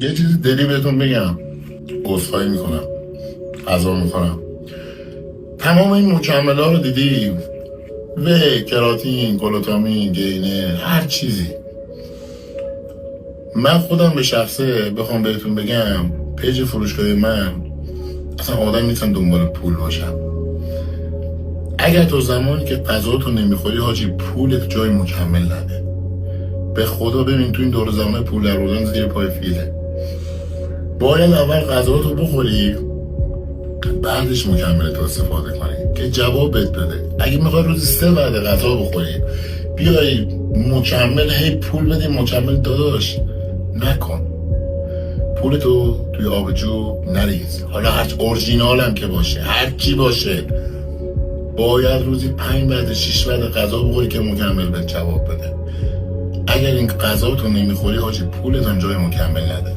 یه چیزی دلی بهتون بگم، عذرخواهی میکنم، عذر میکنم. تمام این مکمل ها رو دیدی، و کراتین، گلوتامین، گینه، هر چیزی. من خودم به شخصه بخوام بهتون بگم، پیج فروشگاه من اصلا آدم نیستم دنبال پول باشم. اگر تو زمانی که غذاتو نمیخوری حاجی، پولت جای مکمل نده. به خدا ببین تو این دور زمان پول در آوردن زیر پای فیله. باید اول غذاتو بخوری، بعدش مکمل تو استفاده کنی که جواب بهت بده. اگه میخوای روزی 3 وعده غذا بخوری، بیای مکمل هی پول بدی مکمل، داداش نکن. پولتو توی آبجو نریز. حالا هر اورجینال هم که باشه، هر چی باشه، باید روزی 5 وعده 6 وعده غذا بخوری که مکمل بهت جواب بده. اگر این غذا تو نمیخوری حاجی، پولت هم جای مکمل نده.